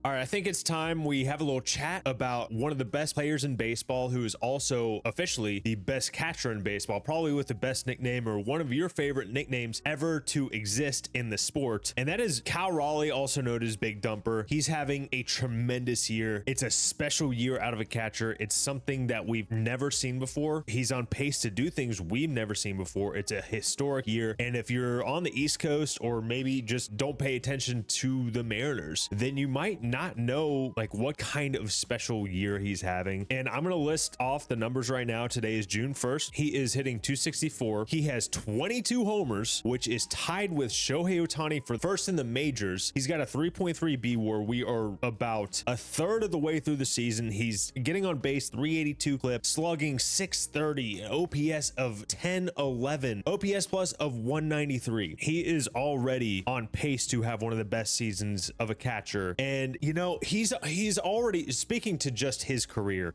All right, I think it's time we have a little chat about one of the best players in baseball who is also officially the best catcher in baseball, probably with the best nickname or one of your favorite nicknames ever to exist in the sport. And that is Cal Raleigh, also known as Big Dumper. He's having a tremendous year. It's a special year out of a catcher. It's something that we've never seen before. He's on pace to do things we've never seen before. It's a historic year. And if you're on the East Coast or maybe just don't pay attention to the Mariners, then you might not know like what kind of special year he's having. And I'm going to list off the numbers right now. Today is June 1st. He is hitting 264. He has 22 homers, which is tied with Shohei Ohtani for first in the majors. He's got a 3.3 B WAR. We are about a third of the way through the season. He's getting on base 382 clip, slugging 630, an OPS of 1011, OPS plus of 193. He is already on pace to have one of the best seasons of a catcher. And you know, he's already, speaking to just his career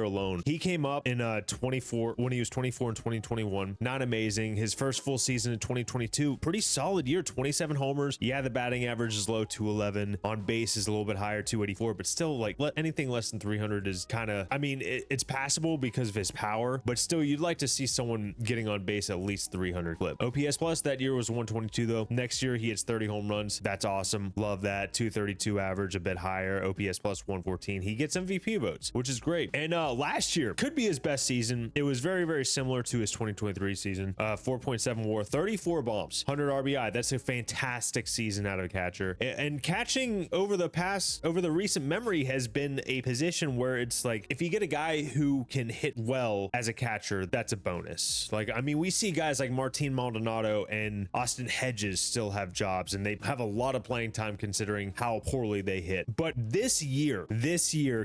alone, he came up in 24 when he was 24 in 2021. Not amazing. His first full season in 2022, pretty solid year, 27 homers. Yeah, the batting average is low, 211. On base is a little bit higher, 284, but still, like, anything less than 300 is kind of, I mean, it's passable because of his power, but still, you'd like to see someone getting on base at least 300 clip. OPS plus that year was 122 though. Next year he hits 30 home runs. That's awesome. Love that. 232 average, a bit higher. OPS plus 114. He gets MVP votes, which is great. And last year could be his best season. It was very, very similar to his 2023 season. 4.7 WAR, 34 bombs, 100 RBI. That's a fantastic season out of a catcher. And catching over the recent memory has been a position where it's like, if you get a guy who can hit well as a catcher, that's a bonus. Like, I mean, we see guys like Martin Maldonado and Austin Hedges still have jobs, and they have a lot of playing time considering how poorly they hit. But this year,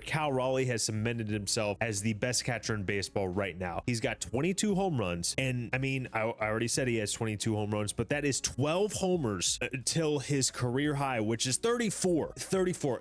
Cal Raleigh has cemented himself as the best catcher in baseball right now. He's got 22 home runs. And I mean, I already said he has 22 home runs, but that is 12 homers until his career high, which is 34.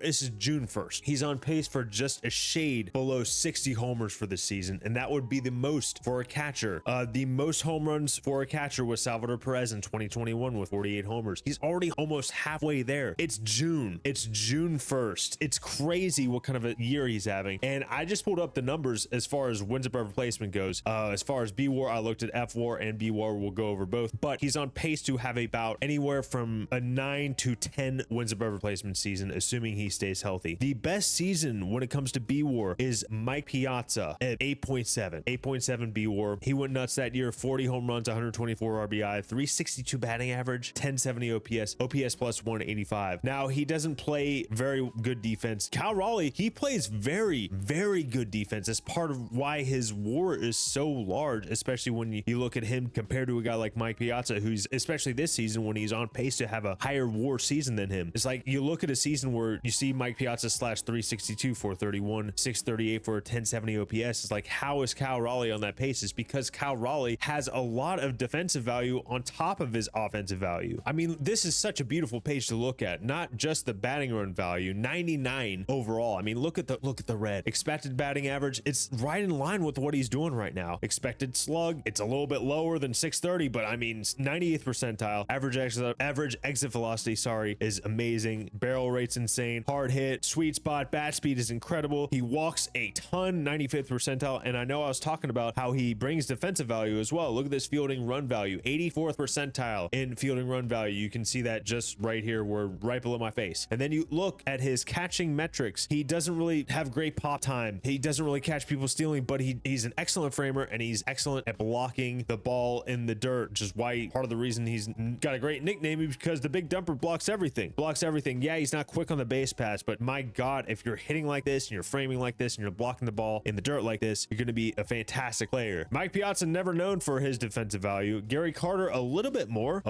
This is June 1st. He's on pace for just a shade below 60 homers for the season. And that would be the most for a catcher. The most home runs for a catcher was Salvador Perez in 2021 with 48 homers. He's already almost halfway there. It's June 1st. It's crazy what kind of a year he's having. And I just pulled up the numbers as far as wins above replacement goes. As far as B WAR, I looked at F WAR and B WAR. We'll go over both, but he's on pace to have about anywhere from a 9 to 10 wins above replacement season, assuming he stays healthy. The best season when it comes to B WAR is Mike Piazza at 8.7 B WAR. He went nuts that year. 40 home runs, 124 RBI, 362 batting average, 1070 OPS plus 185. Now, he doesn't play very good defense. Cal Raleigh, he plays very, very good defense. That's part of why his WAR is so large, especially when you look at him compared to a guy like Mike Piazza, who's, especially this season, when he's on pace to have a higher WAR season than him. It's like you look at a season where you see Mike Piazza slash 362, 431, 638 for a 1070 OPS. It's like, how is Cal Raleigh on that pace? It's because Cal Raleigh has a lot of defensive value on top of his offensive value. I mean, this is such a beautiful page to look at, not just the batting run value, 99 overall. I mean, look at the red. Expected batting average, it's right in line with what he's doing right now. Expected slug, it's a little bit lower than 630, but I mean, 98th percentile. Average exit velocity, is amazing. Barrel rate's insane. Hard hit, sweet spot, bat speed is incredible. He walks a ton, 95th percentile. And I know I was talking about how he brings defensive value as well. Look at this fielding run value, 84th percentile in fielding run value. You can see that just right here, where right below my face. And then you look at his catching metrics. He doesn't really have great pop time. He doesn't really catch people stealing, but he's an excellent framer, and he's excellent at blocking the ball in the dirt, which is why part of the reason he's got a great nickname is because the Big Dumper blocks everything. Yeah, he's not quick on the base pass, but my God, if you're hitting like this and you're framing like this and you're blocking the ball in the dirt like this, you're going to be a fantastic player. Mike Piazza, never known for his defensive value. Gary Carter, a little bit more.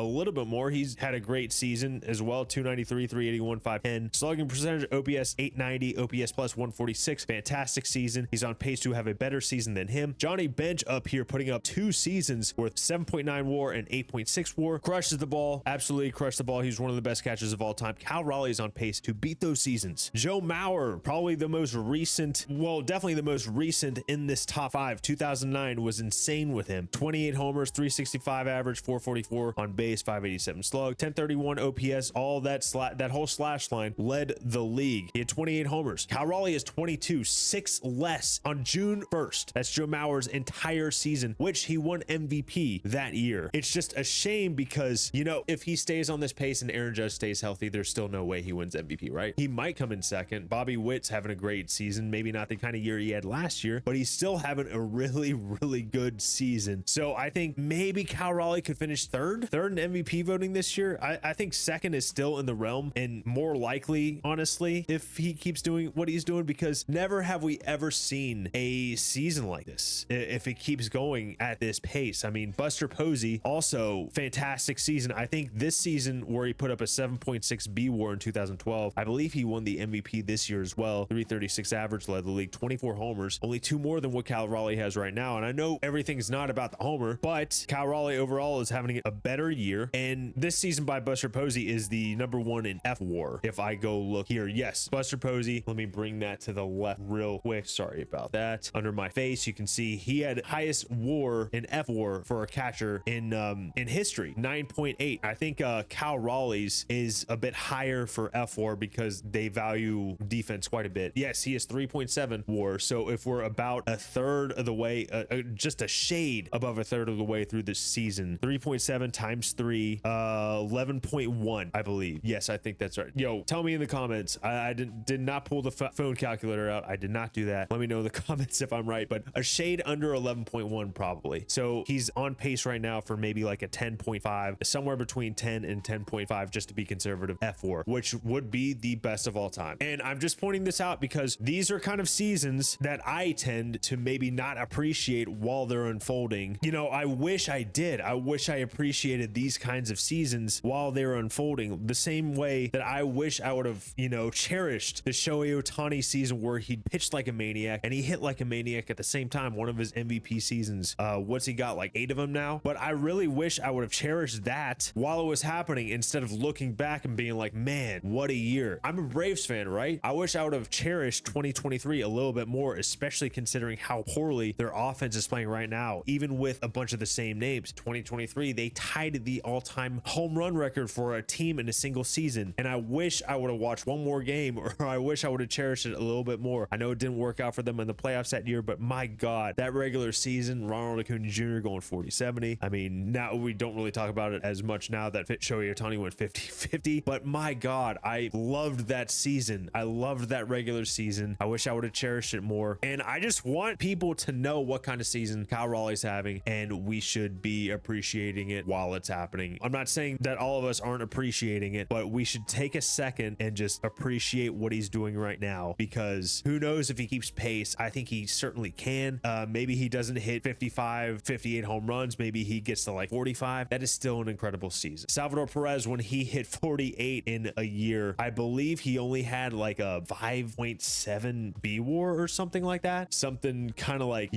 He's had a great season as well. 293, 381, 510. Slugging percentage, OPS 890, OPS plus 146. Fantastic season. He's on pace to have a better season than him. Johnny Bench up here putting up 2 seasons worth 7.9 WAR and 8.6 WAR. Crushes the ball. Absolutely crushed the ball. He's one of the best catchers of all time. Cal Raleigh is on pace to beat those seasons. Joe Mauer, probably the most recent, well, definitely the most recent in this top 5. 2009 was insane with him. 28 homers, 365 average, 444 on base, 587 slug, 1031 OPS. All that whole slash line led the league. He had 28 homers. Cal Raleigh is 22, 6 less on June 1st. That's Joe Mauer's entire season, which he won MVP that year. It's just a shame because, you know, if he stays on this pace and Aaron Judge stays healthy, there's still no way he wins MVP, right? He might come in second. Bobby Witt's having a great season. Maybe not the kind of year he had last year, but he's still having a really, really good season. So I think maybe Cal Raleigh could finish third in MVP voting this year. I think second is still in the realm and more likely, honestly, if he keeps doing what he's doing, because never have we ever seen a season like this if it keeps going at this pace. I mean, Buster Posey, also fantastic season. I think this season where he put up a 7.6 B WAR in 2012, I believe he won the MVP this year as well. 336 average, led the league, 24 homers, only 2 more than what Cal Raleigh has right now. And I know everything's not about the homer, but Cal Raleigh overall is having a better year. And this season by Buster Posey is the #1 in F WAR. If I go look here, yes, Buster Posey, let me bring that to the left real quick. Sorry about that. Under my face, you can see he had highest WAR in F WAR for a catcher in history, 9.8. I think Cal Raleigh's is a bit higher for F WAR because they value defense quite a bit. Yes, he is 3.7 WAR. So if we're about a third of the way, just a shade above a third of the way through this season, 3.7 times 3, 11.1, I believe. Yes, I think that's right. Yo, tell me in the comments. I did not pull the phone calculator out. I did not do that. Let me know in the comments if I'm right, but a shade under 11.1 probably. So he's on pace right now for maybe like a 10.5, somewhere between 10 and 10.5, just to be conservative, F WAR, which would be the best of all time. And I'm just pointing this out because these are kind of seasons that I tend to maybe not appreciate while they're unfolding. You know, I wish I did. I wish I appreciated these kinds of seasons while they're unfolding, the same way that I wish I would have, you know, cherished the Shohei Ohtani season where he pitched like a maniac and he hit like a maniac at the same time. One of his MVP seasons, what's he got, like 8 of them now? But I really wish I would have cherished that while it was happening instead of looking back and being like, man, what a year. I'm a Braves fan, right? I wish I would have cherished 2023 a little bit more, especially considering how poorly their offense is playing right now, even with a bunch of the same names. 2023, they tied the all-time home run record for a team in a single season. And I wish I would have watched one more game, or I wish I would have cherished it a little bit more. I know it didn't work out for them in the playoffs that year, but my God, that regular season, Ronald Acuna Jr. going 40-70. I mean, now we don't really talk about it as much now that Shohei Ohtani went 50-50, but my God, I loved that season. I loved that regular season. I wish I would have cherished it more. And I just want people to know what kind of season Cal Raleigh's having, and we should be appreciating it while it's happening. I'm not saying that all of us aren't appreciating it, but we should take a second and just appreciate what he's doing right now, because who knows if he keeps pace. I think he certainly can. Maybe he doesn't hit 55, 58 home runs. Maybe he gets to like 45. That is still an incredible season. Salvador Perez, when he hit 48 in a year, I believe he only had like a 5.7 B WAR or something like that. Something kind of like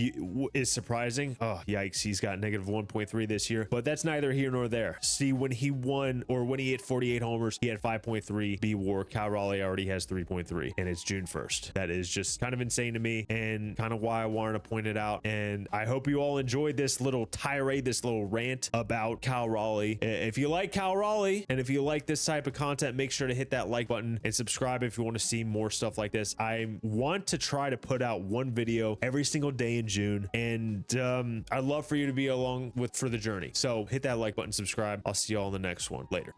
is surprising. Oh, yikes. He's got negative 1.3 this year, but that's neither here nor there. See, when he won, or when he hit 48 homers, he had 5.3 B WAR. Cal Raleigh already has 3.3, and it's June 1st. That is just kind of insane to me, and kind of why I wanted to point it out. And I hope you all enjoyed this little tirade, this little rant about Cal Raleigh. If you like Cal Raleigh, and if you like this type of content, make sure to hit that like button and subscribe if you want to see more stuff like this. I want to try to put out one video every single day in June, and I'd love for you to be along for the journey. So hit that like button, subscribe. I'll see you all in the next one. Later.